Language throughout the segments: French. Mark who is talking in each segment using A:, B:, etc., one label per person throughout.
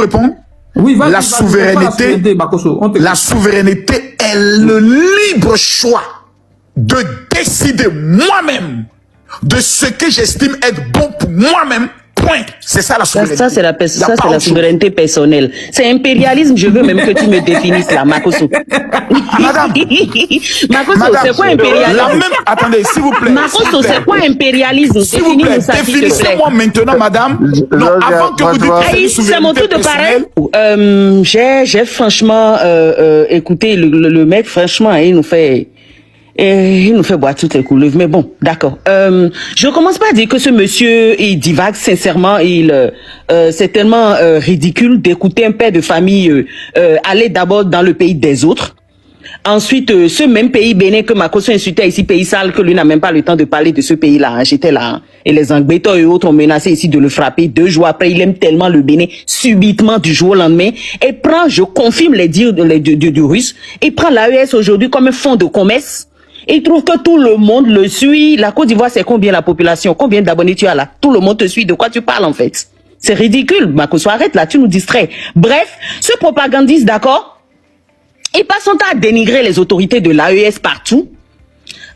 A: répondre?
B: Oui,
A: la souveraineté est le libre choix de décider moi-même de ce que j'estime être bon pour moi-même. Point. C'est ça la souveraineté.
C: Ça, c'est la souveraineté personnelle. C'est impérialisme, je veux même que tu me définisses là, Makosso.
A: Madame.
C: Makosso, c'est quoi impérialisme?
A: Attendez, s'il vous plaît.
C: Makosso, c'est quoi impérialisme?
A: S'il vous plaît, définissez-moi maintenant, madame. Non, avant que vous dites
C: c'est mon tour de parole. J'ai franchement écouté le mec, franchement, il nous fait boire toutes les couleurs. Mais bon, d'accord. Je commence pas à dire que ce monsieur, il divague, sincèrement, c'est tellement ridicule d'écouter un père de famille aller d'abord dans le pays des autres. Ensuite, ce même pays Bénin que Makosso insultait ici, pays sale, que lui n'a même pas le temps de parler de ce pays-là. Hein. J'étais là. Hein. Et les Angbétors et autres ont menacé ici de le frapper. 2 jours après, il aime tellement le Bénin, subitement, du jour au lendemain. Et je confirme les dires du russe, et prend l'AES aujourd'hui comme un fonds de commerce. Il trouve que tout le monde le suit. La Côte d'Ivoire, c'est combien la population? Combien d'abonnés tu as là? Tout le monde te suit. De quoi tu parles, en fait? C'est ridicule. Makosso, arrête là, tu nous distrais. Bref, ce propagandiste, d'accord? Il passe son temps à dénigrer les autorités de l'AES partout,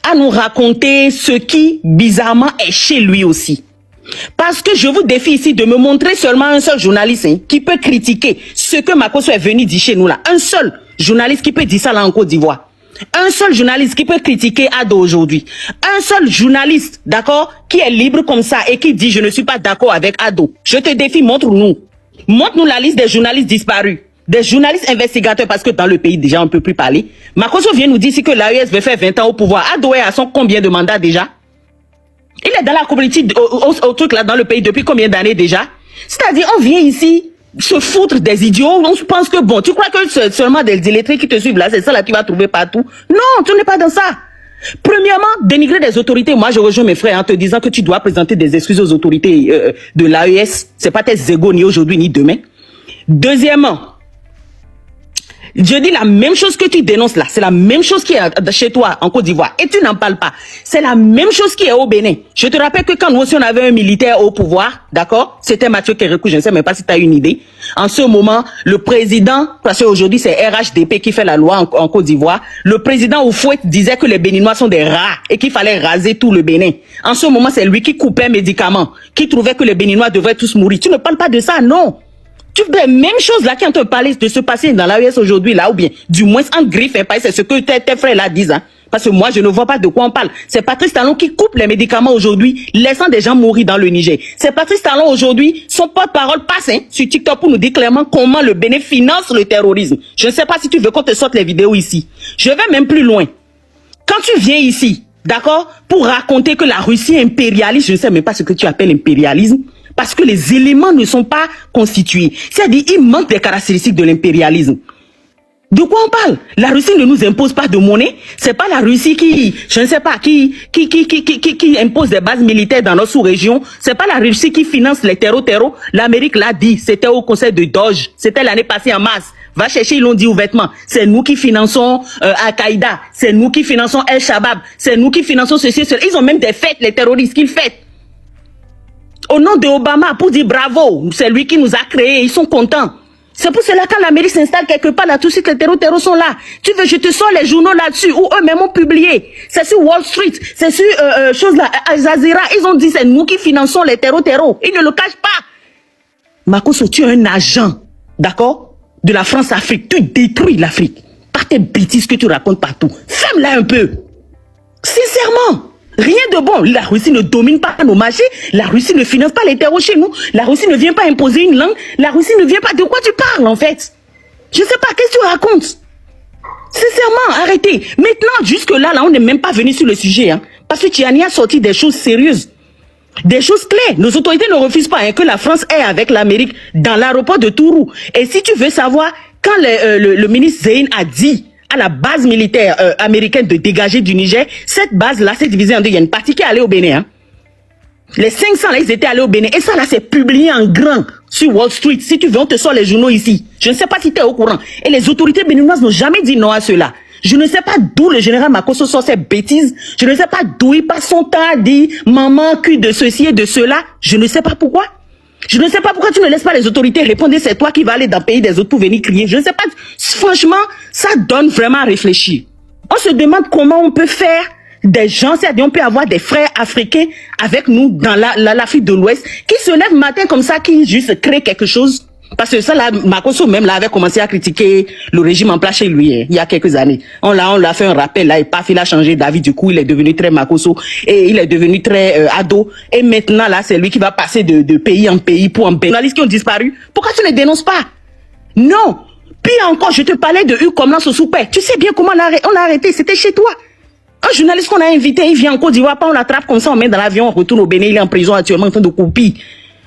C: à nous raconter ce qui, bizarrement, est chez lui aussi. Parce que je vous défie ici de me montrer seulement un seul journaliste qui peut critiquer ce que Makosso est venu dire chez nous là. Un seul journaliste qui peut dire ça là en Côte d'Ivoire. Un seul journaliste qui peut critiquer Ado aujourd'hui. Un seul journaliste, d'accord, qui est libre comme ça et qui dit je ne suis pas d'accord avec Ado. Je te défie, montre-nous. Montre-nous la liste des journalistes disparus. Des journalistes investigateurs, parce que dans le pays déjà on ne peut plus parler. Makosso vient nous dire ici que l'AES veut faire 20 ans au pouvoir. Ado est à son combien de mandats déjà? Il est dans la communauté, au truc là, dans le pays depuis combien d'années déjà? C'est-à-dire, on vient ici se foutre des idiots, on pense que bon, tu crois que c'est seulement des illettrés qui te suivent là, c'est ça là que tu vas trouver partout. Non, tu n'es pas dans ça. Premièrement, dénigrer des autorités, moi je rejoins mes frères en te disant que tu dois présenter des excuses aux autorités de l'AES, c'est pas tes égos ni aujourd'hui ni demain. Deuxièmement, je dis la même chose que tu dénonces là, c'est la même chose qui est chez toi en Côte d'Ivoire et tu n'en parles pas. C'est la même chose qui est au Bénin. Je te rappelle que quand nous aussi on avait un militaire au pouvoir, d'accord, c'était Mathieu Kérékou, je ne sais même pas si tu as une idée. En ce moment, le président, parce qu'aujourd'hui c'est RHDP qui fait la loi en Côte d'Ivoire, le président Oufouette disait que les Béninois sont des rats et qu'il fallait raser tout le Bénin. En ce moment, c'est lui qui coupait médicaments, qui trouvait que les Béninois devraient tous mourir. Tu ne parles pas de ça, non. Tu fais la même chose là qui ont te parlé de se passer dans l'AES aujourd'hui là, ou bien du moins en griffe, c'est ce que tes frères là disent. Hein. Parce que moi je ne vois pas de quoi on parle. C'est Patrice Talon qui coupe les médicaments aujourd'hui, laissant des gens mourir dans le Niger. C'est Patrice Talon aujourd'hui, son porte-parole passe sur TikTok pour nous dire clairement comment le Bénin finance le terrorisme. Je ne sais pas si tu veux qu'on te sorte les vidéos ici. Je vais même plus loin. Quand tu viens ici, d'accord, pour raconter que la Russie est impérialiste, je ne sais même pas ce que tu appelles impérialisme. Parce que les éléments ne sont pas constitués. C'est-à-dire, il manque des caractéristiques de l'impérialisme. De quoi on parle? La Russie ne nous impose pas de monnaie. C'est pas la Russie qui, je ne sais pas, qui impose des bases militaires dans notre sous-région. C'est pas la Russie qui finance les terreaux. L'Amérique l'a dit. C'était au conseil de Doge. C'était l'année passée en mars. Va chercher, ils l'ont dit ouvertement. C'est nous qui finançons Al-Qaïda. C'est nous qui finançons El-Shabaab. C'est nous qui finançons ceci, cela. Ils ont même des fêtes, les terroristes, qu'ils fêtent. Au nom de Obama, pour dire bravo, c'est lui qui nous a créés, ils sont contents. C'est pour cela quand l'Amérique s'installe quelque part, là, tout de suite les terreaux sont là. Tu veux, je te sors les journaux là-dessus, où eux-mêmes ont publié. C'est sur Wall Street, c'est sur chose là, Al Jazeera. Ils ont dit, c'est nous qui finançons les terreaux. Ils ne le cachent pas. Makosso, tu es un agent, d'accord, de la France-Afrique. Tu détruis l'Afrique par tes bêtises que tu racontes partout. Ferme-la un peu. Sincèrement. Rien de bon. La Russie ne domine pas nos marchés. La Russie ne finance pas les terreaux chez nous. La Russie ne vient pas imposer une langue. La Russie ne vient pas... De quoi tu parles, en fait? Je ne sais pas. Qu'est-ce que tu racontes? Sincèrement, arrêtez. Maintenant, jusque-là, on n'est même pas venu sur le sujet. Hein, parce que Tiani a sorti des choses sérieuses. Des choses claires. Nos autorités ne refusent pas que la France est avec l'Amérique dans l'aéroport de Tourou. Et si tu veux savoir, quand le ministre Zéine a dit à la base militaire américaine de dégager du Niger, cette base-là s'est divisée en deux. Il y a une partie qui est allée au Bénin. Hein. Les 500 là, ils étaient allés au Bénin. Et ça là, c'est publié en grand sur Wall Street. Si tu veux, on te sort les journaux ici. Je ne sais pas si tu es au courant. Et les autorités béninoises n'ont jamais dit non à cela. Je ne sais pas d'où le général Makosso sort ces bêtises. Je ne sais pas d'où il passe son temps à dire maman cul de ceci et de cela. Je ne sais pas pourquoi. Je ne sais pas pourquoi tu ne laisses pas les autorités répondre. C'est toi qui vas aller dans le pays des autres pour venir crier. Je ne sais pas. Franchement, ça donne vraiment à réfléchir. On se demande comment on peut faire des gens, c'est-à-dire on peut avoir des frères africains avec nous dans l'Afrique de l'Ouest qui se lèvent matin comme ça, qui juste créent quelque chose. Parce que ça, là, Makosso même là avait commencé à critiquer le régime en place chez lui il y a quelques années. On l'a fait un rappel là et paf, il a changé d'avis. Du coup, il est devenu très Makosso et il est devenu très ado. Et maintenant là, c'est lui qui va passer de pays en pays pour en journalistes qui ont disparu. Pourquoi tu ne dénonces pas? Non. Pire encore, je te parlais de Hugues Comlan Soupé. Tu sais bien comment on l'a arrêté. C'était chez toi. Un journaliste qu'on a invité, il vient en Côte d'Ivoire, pas on l'attrape comme ça, on met dans l'avion, on retourne au Bénin, il est en prison actuellement en train de couper,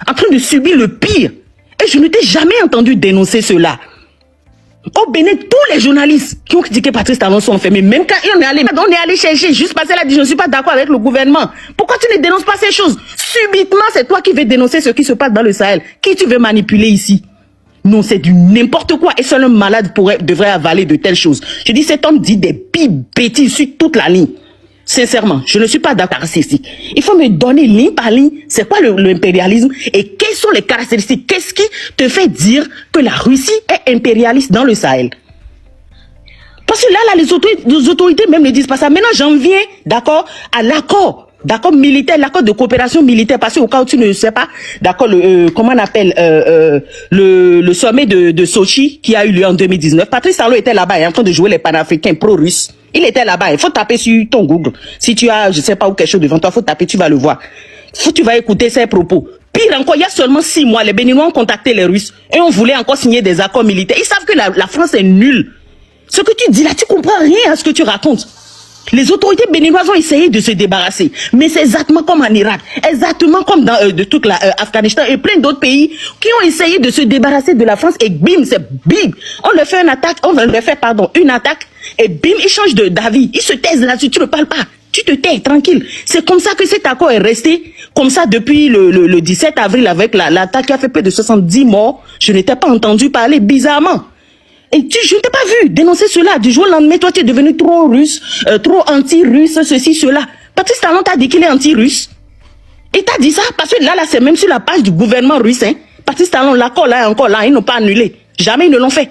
C: en train de subir le pire. Et je ne t'ai jamais entendu dénoncer cela. Au Bénin, tous les journalistes qui ont critiqué Patrice Talon sont enfermés. Même quand on est allé chercher, juste parce qu'elle a dit je ne suis pas d'accord avec le gouvernement. Pourquoi tu ne dénonces pas ces choses? Subitement, c'est toi qui veux dénoncer ce qui se passe dans le Sahel. Qui tu veux manipuler ici? Non, c'est du n'importe quoi. Et seul un malade devrait avaler de telles choses. Je dis, cet homme dit des pires bêtises sur toute la ligne. Sincèrement, je ne suis pas d'accord avec ceci. Il faut me donner ligne par ligne, c'est quoi l'impérialisme et quelles sont les caractéristiques. Qu'est-ce qui te fait dire que la Russie est impérialiste dans le Sahel? Parce que là, les autorités même ne disent pas ça. Maintenant, j'en viens, d'accord, à l'accord. D'accord, militaire, l'accord de coopération militaire, parce qu'au cas où tu ne sais pas, d'accord, comment on appelle, le sommet de Sochi qui a eu lieu en 2019. Patrice Talon était là-bas, en train de jouer les panafricains pro-russes. Il était là-bas, il faut taper sur ton Google. Si tu as, je sais pas où quelque chose devant toi, faut taper, tu vas le voir. Tu vas écouter ses propos. Pire encore, il y a seulement 6 mois, les Béninois ont contacté les Russes et on voulait encore signer des accords militaires. Ils savent que la France est nulle. Ce que tu dis là, tu comprends rien à ce que tu racontes. Les autorités béninoises ont essayé de se débarrasser. Mais c'est exactement comme en Irak, exactement comme dans toute l'Afghanistan et plein d'autres pays qui ont essayé de se débarrasser de la France et bim, c'est bim. On leur fait une attaque, une attaque et bim, ils changent d'avis. Ils se taisent là-dessus, tu ne parles pas. Tu te tais, tranquille. C'est comme ça que cet accord est resté comme ça depuis le 17 avril avec l'attaque qui a fait plus de 70 morts. Je n'étais pas entendu parler bizarrement. Et je ne t'ai pas vu dénoncer cela. Du jour au lendemain, toi, tu es devenu trop russe, trop anti-russe, ceci, cela. Patrice Talon t'a dit qu'il est anti-russe. Il t'a dit ça parce que là, c'est même sur la page du gouvernement russe. Hein. Patrice Talon, l'accord là, encore là, ils n'ont pas annulé. Jamais ils ne l'ont fait.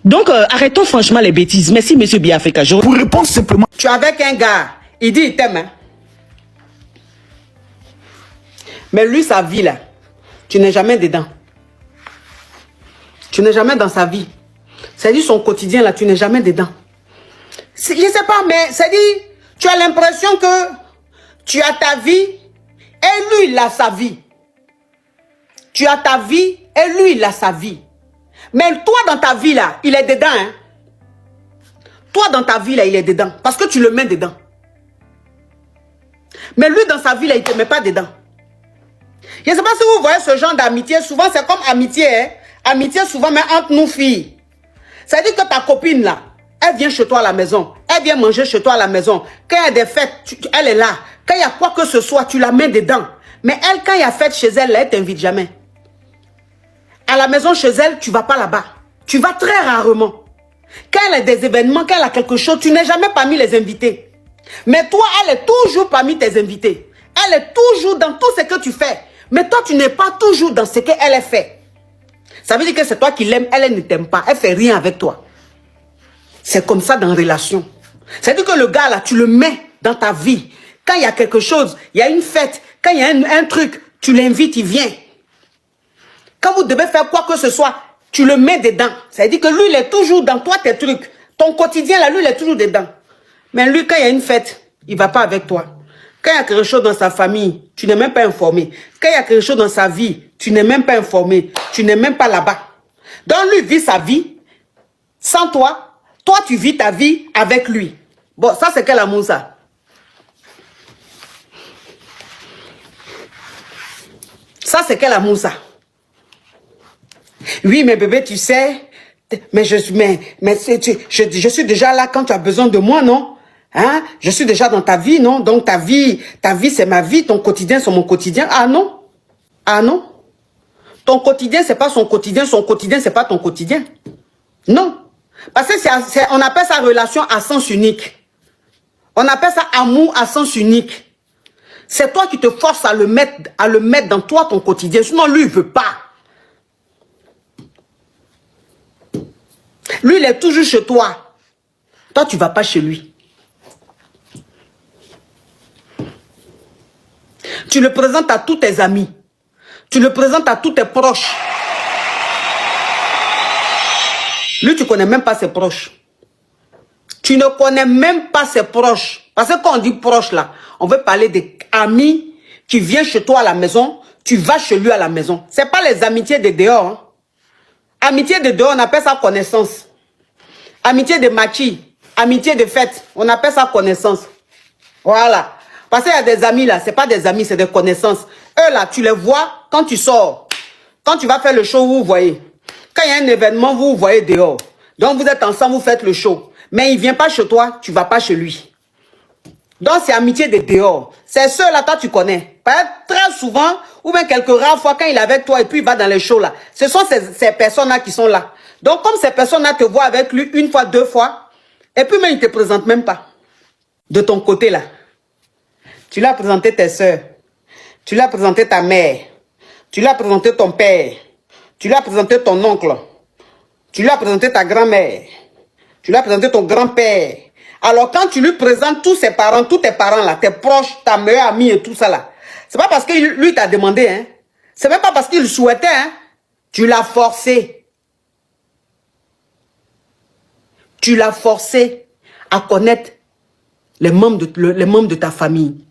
C: Donc, arrêtons franchement les bêtises. Merci, monsieur Biafrika.
A: Pour répondre simplement.
B: Tu es avec un gars, il dit il t'aime. Hein. Mais lui, sa vie là, tu n'es jamais dedans. Tu n'es jamais dans sa vie. C'est-à-dire son quotidien là, tu n'es jamais dedans. Je ne sais pas, mais c'est-à-dire, tu as l'impression que tu as ta vie et lui, il a sa vie. Tu as ta vie et lui, il a sa vie. Mais toi, dans ta vie là, il est dedans. Hein? Toi, dans ta vie là, il est dedans. Parce que tu le mets dedans. Mais lui, dans sa vie là, il ne te met pas dedans. Je ne sais pas si vous voyez ce genre d'amitié. Souvent, c'est comme amitié. Hein? Amitié, souvent, mais entre nous filles. C'est-à-dire que ta copine là, elle vient chez toi à la maison. Elle vient manger chez toi à la maison. Quand il y a des fêtes, elle est là. Quand il y a quoi que ce soit, tu la mets dedans. Mais elle, quand il y a fête chez elle, elle ne t'invite jamais. À la maison chez elle, tu ne vas pas là-bas. Tu vas très rarement. Quand elle a des événements, quand elle a quelque chose, tu n'es jamais parmi les invités. Mais toi, elle est toujours parmi tes invités. Elle est toujours dans tout ce que tu fais. Mais toi, tu n'es pas toujours dans ce qu'elle fait. Ça veut dire que c'est toi qui l'aimes, elle ne t'aime pas. Elle ne fait rien avec toi. C'est comme ça dans la relation. C'est-à-dire que le gars là, tu le mets dans ta vie. Quand il y a quelque chose, il y a une fête, quand il y a un truc, tu l'invites, il vient. Quand vous devez faire quoi que ce soit, tu le mets dedans. C'est-à-dire que lui, il est toujours dans toi, tes trucs. Ton quotidien là, lui, il est toujours dedans. Mais lui, quand il y a une fête, il ne va pas avec toi. Quand il y a quelque chose dans sa famille, tu n'es même pas informé. Quand il y a quelque chose dans sa vie, tu n'es même pas informé. Tu n'es même pas là-bas. Donc lui vit sa vie sans toi. Toi, tu vis ta vie avec lui. Bon, ça c'est quel amour ça? Ça c'est quel amour ça? Oui, mais bébé, tu sais, mais je suis déjà là quand tu as besoin de moi, non? Hein? Je suis déjà dans ta vie, non? Donc ta vie c'est ma vie, ton quotidien c'est mon quotidien. Ah non? Ah non? Ton quotidien c'est pas son quotidien c'est pas ton quotidien. Non. Parce que on appelle ça relation à sens unique. On appelle ça amour à sens unique. C'est toi qui te forces à le mettre dans toi, ton quotidien. Sinon, lui, il ne veut pas. Lui, il est toujours chez toi. Toi, tu ne vas pas chez lui. Tu le présentes à tous tes amis. Tu le présentes à tous tes proches. Lui, tu ne connais même pas ses proches. Tu ne connais même pas ses proches. Parce que quand on dit proche là, on veut parler des amis qui viennent chez toi à la maison. Tu vas chez lui à la maison. Ce n'est pas les amitiés de dehors. Hein. Amitié de dehors, on appelle ça connaissance. Amitié de maquis, amitié de fête, on appelle ça connaissance. Voilà. Parce qu'il y a des amis là, ce n'est pas des amis, c'est des connaissances. Eux là, tu les vois quand tu sors. Quand tu vas faire le show, vous vous voyez. Quand il y a un événement, vous vous voyez dehors. Donc vous êtes ensemble, vous faites le show. Mais il ne vient pas chez toi, tu ne vas pas chez lui. Donc c'est amitié de dehors. C'est ceux-là, toi tu connais. Très souvent, ou bien quelques rares fois, quand il est avec toi et puis il va dans les shows là. Ce sont ces personnes-là qui sont là. Donc comme ces personnes-là te voient avec lui une fois, deux fois, et puis même il ne te présente même pas. De ton côté là. Tu lui as présenté tes soeurs. Tu lui as présenté ta mère. Tu lui as présenté ton père. Tu lui as présenté ton oncle. Tu lui as présenté ta grand-mère. Tu lui as présenté ton grand-père. Alors quand tu lui présentes tous ses parents, tous tes parents là, tes proches, ta meilleure amie et tout ça là, c'est pas parce que lui t'a demandé, hein. C'est même pas parce qu'il souhaitait, hein. Tu l'as forcé. Tu l'as forcé à connaître les membres de ta famille.